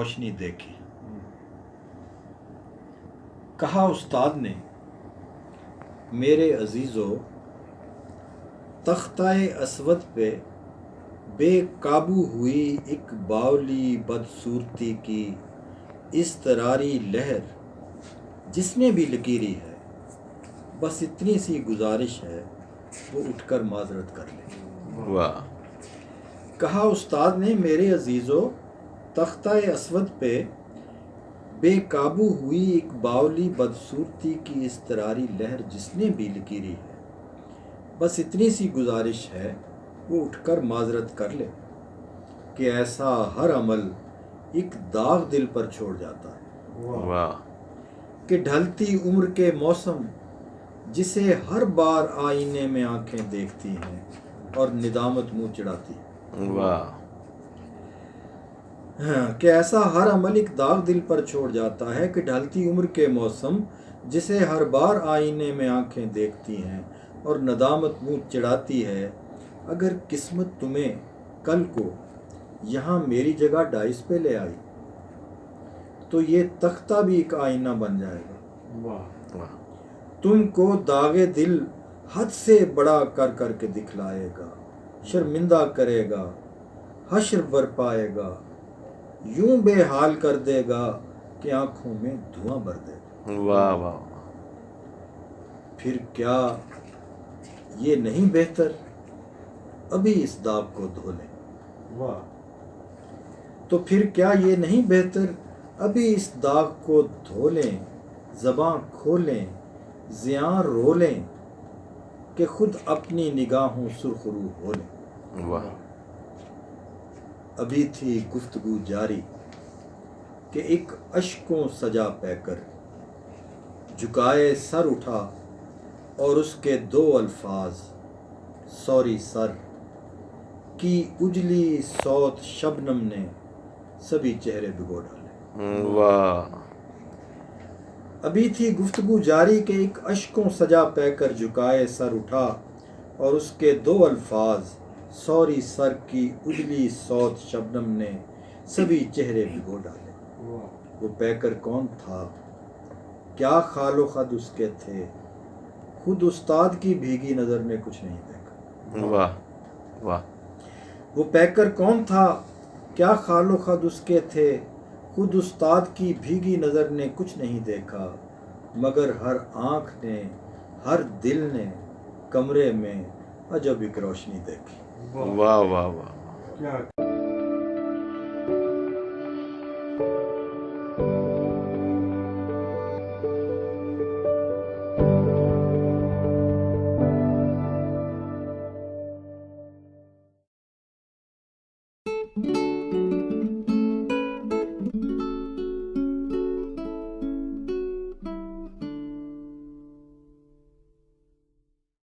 रोशनी देखी। कहा उस्ताद ने, मेरे अजीज़ो, तख्ताए असवद पे बेकाबू हुई एक बावली बदसूरती की इस्तरारी लहर जिसने भी लकीरी है, बस इतनी सी गुजारिश है वो उठकर माजरत कर ले। वाह। कहा उस्ताद ने, मेरे अजीज़ो, तख्ताए असवद पे बेकाबू हुई एक बावली बदसूरती की इस्तरारी लहर जिसने भी लकीरी है, बस इतनी सी गुजारिश है वो उठकर माजरत कर ले कि ऐसा हर अमल एक दाग दिल पर छोड़ जाता है। वाह। कि ढलती उम्र के मौसम जिसे हर बार आईने में आंखें देखती हैं और निदामत मुंह चिढ़ाती है। वाह। हाँ, कि ऐसा हर अमल एक दाग दिल पर छोड़ जाता है कि ढलती उम्र के मौसम जिसे हर बार आईने में आंखें देखती हैं और नदामत मुंह चिढ़ाती है। अगर किस्मत तुम्हें कल को यहाँ मेरी जगह डाइस पे ले आई तो ये तख्ता भी एक आईना बन जाएगा। वाह। तुमको दागे दिल हद से बड़ा कर कर के दिखलाएगा, शर्मिंदा करेगा, हश्र बरपाएगा, यूं बेहाल कर देगा कि आंखों में धुआं भर देगा। वाह वाह। फिर क्या ये नहीं बेहतर अभी इस दाग को धो लें। वाह। तो फिर क्या ये नहीं बेहतर अभी इस दाग को धो लें, ज़बां खोलें, ज़ियां रो लें कि खुद अपनी निगाहों सुरखरू हो लें। वाह। अभी थी गुफ्तगू जारी कि एक अश्कों सजा पैकर झुकाए सर उठा और उसके दो अल्फाज सॉरी सर की उजली सौत शबनम ने सभी चेहरे भिगो डाले। वाह। अभी थी गुफ्तगू जारी के एक अश्कों सजा पैकर झुकाए सर उठा और उसके दो अल्फाज सॉरी सर की उजली सौत शबनम ने सभी चेहरे भिगो डाले। वो पैकर कौन था, क्या खालो खद उसके थे, खुद उस्ताद की भीगी नज़र ने कुछ नहीं देखा। वाह वाह। वो पैकर कौन था, क्या खालो खद उसके थे, खुद उस्ताद की भीगी नज़र ने कुछ नहीं देखा, मगर हर आँख ने, हर दिल ने कमरे में अजब एक रोशनी देखी। वाह वाह वाह। क्या